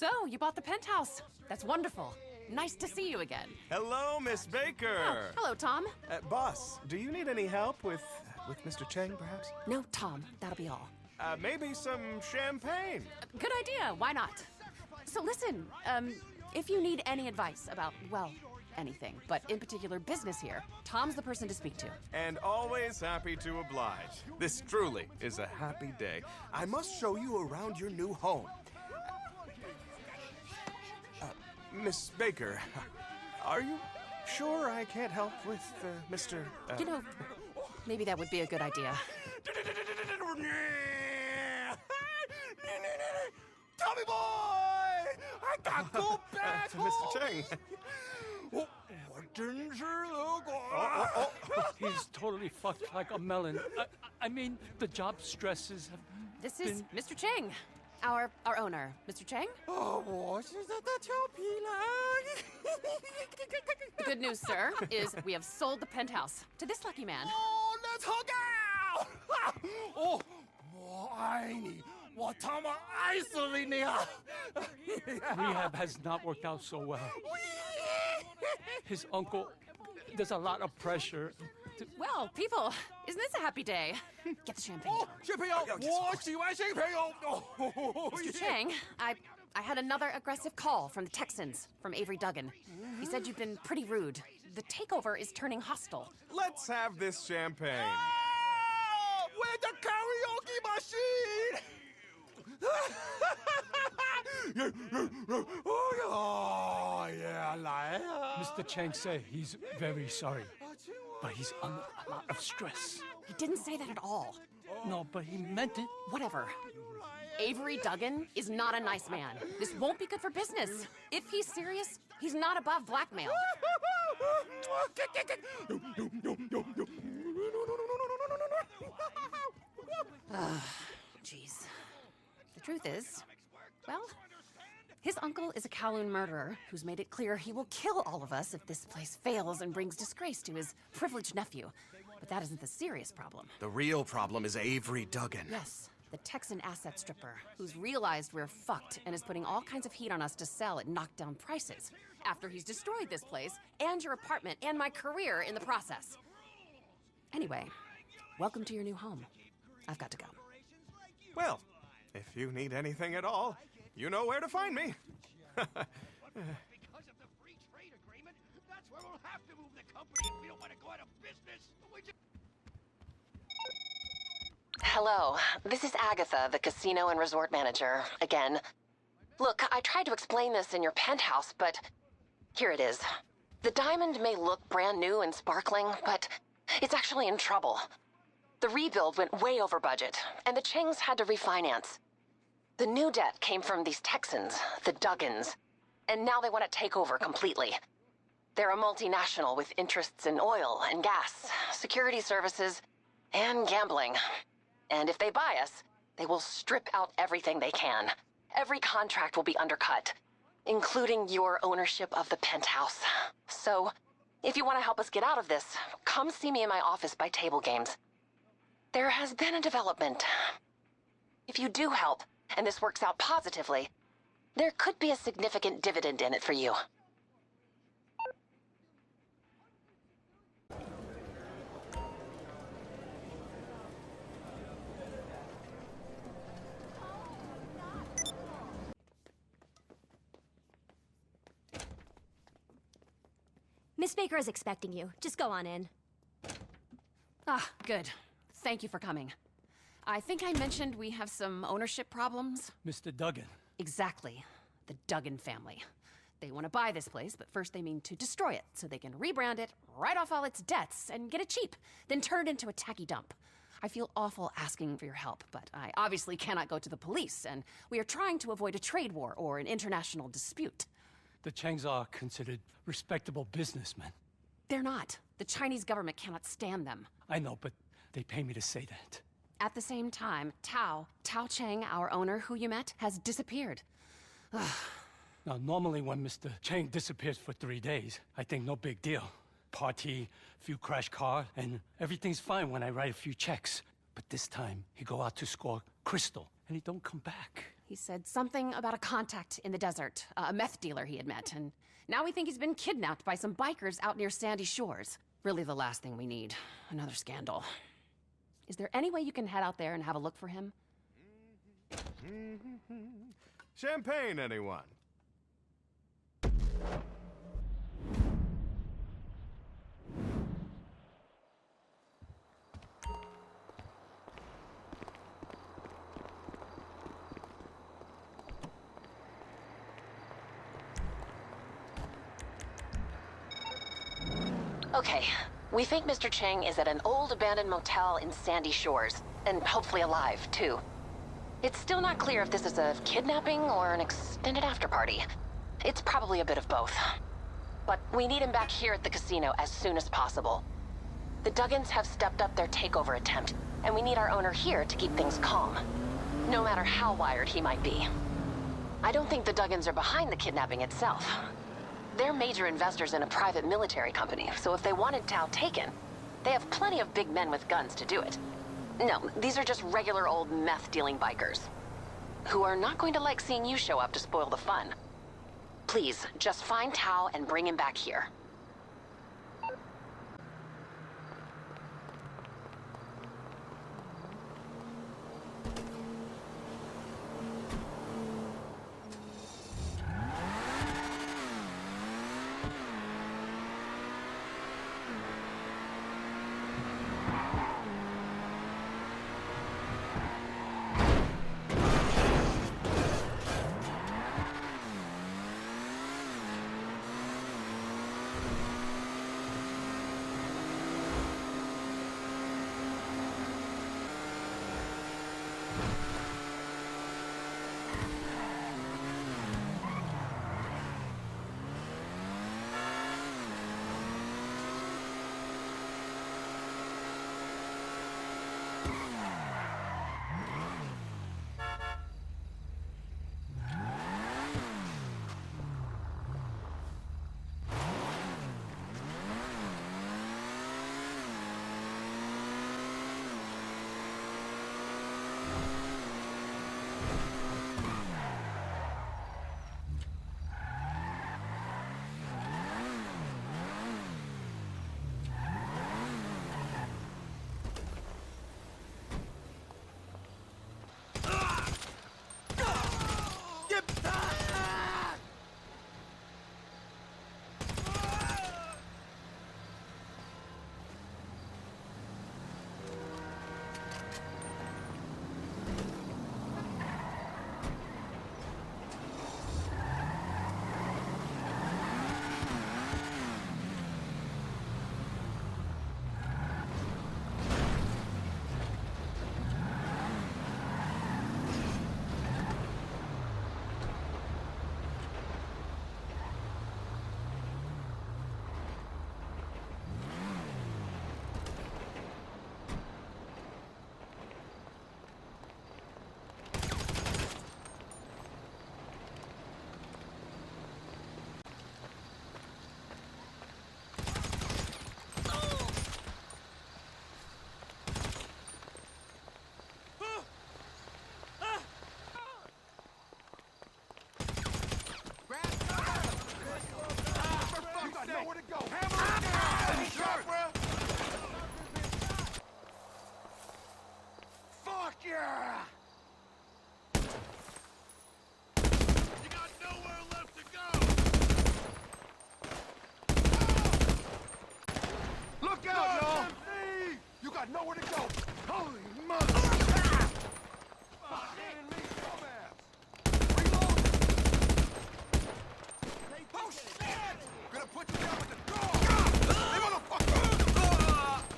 So, you bought the penthouse. That's wonderful. Nice to see you again. Hello, Miss Baker. Oh, hello, Tom. Boss, do you need any help with Mr. Cheng, perhaps? No, Tom, that'll be all. Maybe some champagne. Good idea, why not? So listen, if you need any advice about, well, anything, but in particular business here, Tom's the person to speak to. And always happy to oblige. This truly is a happy day. I must show you around your new home. Miss Baker, are you sure I can't help with Mr. You know, maybe that would be a good idea. Tommy boy, I got go back home. Mr. Cheng. He's totally fucked like a melon. I mean, the job stresses have This is Mr. Cheng, our owner. Mr. Cheng? The good news, sir, is we have sold the penthouse to this lucky man. Oh, let's hug out! Oh, 我爱你，我他妈爱死你啊！ rehab has not worked out so well. His uncle, there's a lot of pressure. Well, people, isn't this a happy day? Get the champagne. 哦，小朋友，我喜欢小朋友。哦， Mr. Cheng, I had another aggressive call from the Texans, from Avery Duggan. He said you've been pretty rude. The takeover is turning hostile. Let's have this champagne. With the karaoke machine. Oh yeah, 来啊！ Mr. Cheng said he's very sorry, but he's under a lot of stress. He didn't say that at all. No, but he meant it. Whatever. Avery Duggan is not a nice man. This won't be good for business. If he's serious, he's not above blackmail. Jeez. The truth is, well, his uncle is a Kowloon murderer who's made it clear he will kill all of us if this place fails and brings disgrace to his privileged nephew. But that isn't the serious problem. The real problem is Avery Duggan. Yes, the Texan asset stripper, who's realized we're fucked and is putting all kinds of heat on us to sell at knockdown prices, after he's destroyed this place, and your apartment, and my career in the process. Anyway, welcome to your new home. I've got to go. Well, if you need anything at all, you know where to find me. Because of the free trade agreement, that's where we'll have to move the company if we don't want to go out of business. Hello, this is Agatha, the casino and resort manager, again. Look, I tried to explain this in your penthouse, but here it is. The diamond may look brand new and sparkling, but it's actually in trouble. The rebuild went way over budget, and the Chengs had to refinance. The new debt came from these Texans, the Duggans, and now they want to take over completely. They're a multinational with interests in oil and gas, security services, and gambling. And if they buy us, they will strip out everything they can. Every contract will be undercut, including your ownership of the penthouse. So, if you want to help us get out of this, come see me in my office by table games. There has been a development. If you do help, and this works out positively, there could be a significant dividend in it for you. Miss Baker is expecting you. Just go on in. Ah, good. Thank you for coming. I think I mentioned we have some ownership problems. Mr. Duggan. Exactly. The Duggan family. They want to buy this place, but first they mean to destroy it so they can rebrand it, write off all its debts, and get it cheap, then turn it into a tacky dump. I feel awful asking for your help, but I obviously cannot go to the police, and we are trying to avoid a trade war or an international dispute. The Chengs are considered respectable businessmen. They're not. The Chinese government cannot stand them. I know, but they pay me to say that. At the same time, Tao Cheng, our owner who you met, has disappeared. Now, normally when Mr. Cheng disappears for 3 days, I think no big deal. Party, few crash car, and everything's fine when I write a few checks. But this time, he go out to score crystal, and he don't come back. He said something about a contact in the desert, a meth dealer he had met, and now we think he's been kidnapped by some bikers out near Sandy Shores. Really the last thing we need. Another scandal. Is there any way you can head out there and have a look for him? Champagne, anyone? Okay, we think Mr. Cheng is at an old abandoned motel in Sandy Shores, and hopefully alive, too. It's still not clear if this is a kidnapping or an extended after-party. It's probably a bit of both. But we need him back here at the casino as soon as possible. The Duggans have stepped up their takeover attempt, and we need our owner here to keep things calm, no matter how wired he might be. I don't think the Duggans are behind the kidnapping itself. They're major investors in a private military company, so if they wanted Tao taken, they have plenty of big men with guns to do it. No, these are just regular old meth-dealing bikers, who are not going to like seeing you show up to spoil the fun. Please, just find Tao and bring him back here. Nowhere to go! Holy mother! Oh shit! Gonna put you down with the door! Hey, motherfucker!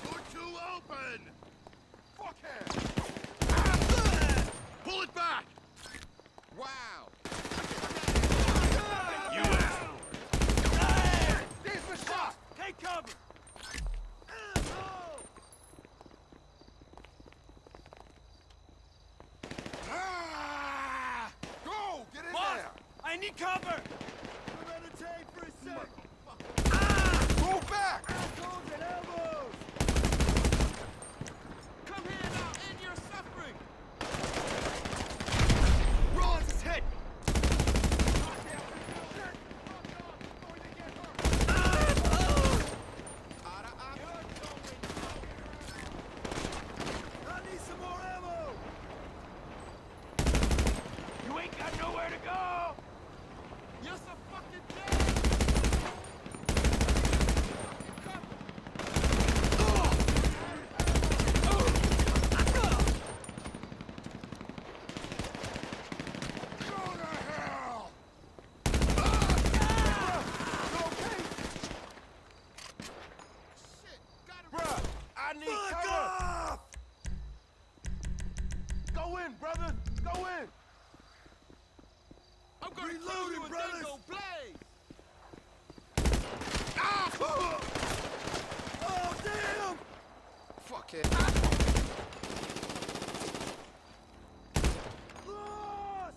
You're too open! Fuckhead! Pull it back! Wow! You asshole! There's the shot! Take cover! I need cover! Meditate for a sec! Move back! Assholes and elbows! Come here now, end your suffering! Run! hit! I need some more ammo! You ain't got nowhere to go! You're so fucking dead! Go to hell! Shit, bruh, I need cover! Off! Go in, brother! Go in! I'm gonna reload you, brothers! Go blaze! Ah! Oh, damn! Fuck it. Lost!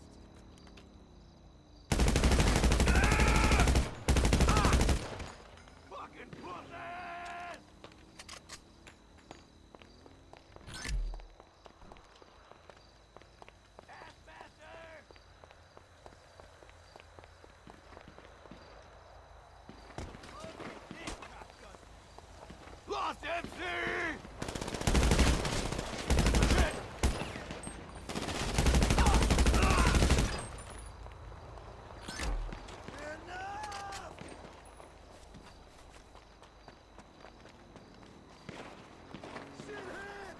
Fucking pussies! Taskmaster! Lost MC! Shit! Enough! Shithead!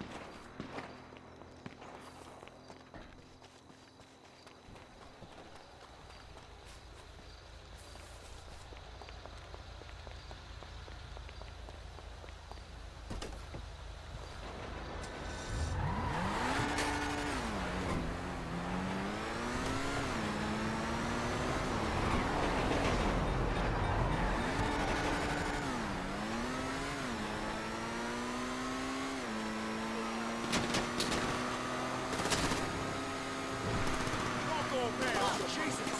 Jesus!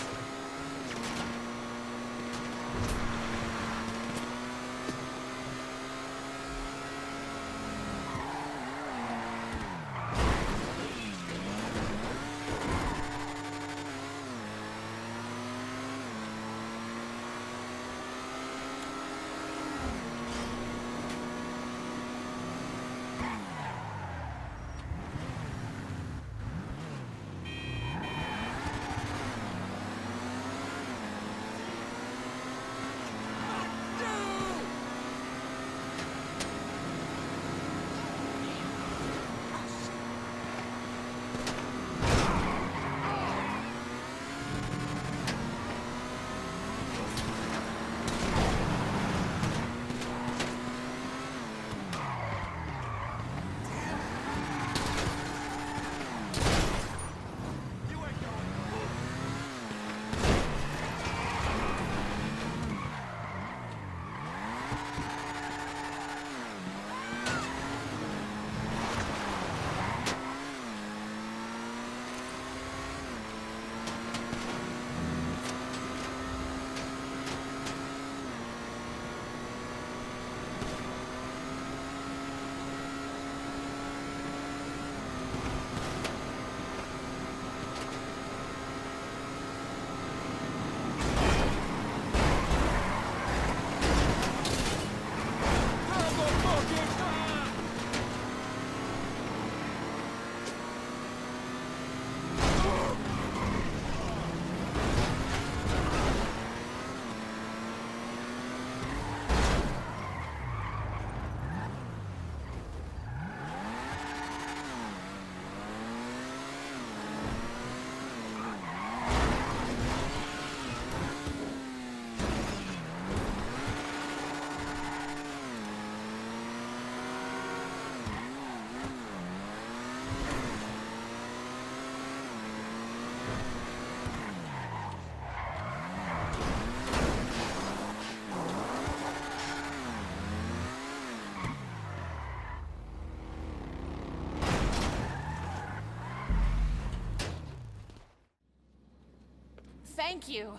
Thank you.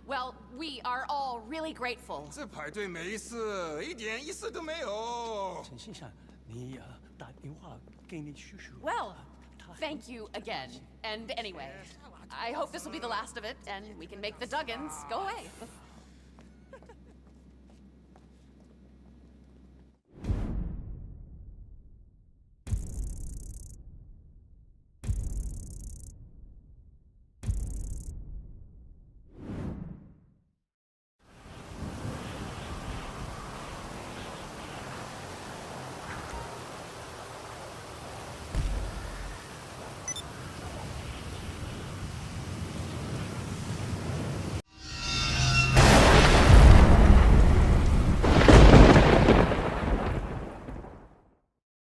Well, we are all really grateful. 这排队没事，一点意思都没有。陈先生，你打电话给你叔叔。 Well, thank you again. And anyway, I hope this will be the last of it, and we can make the Duggins go away.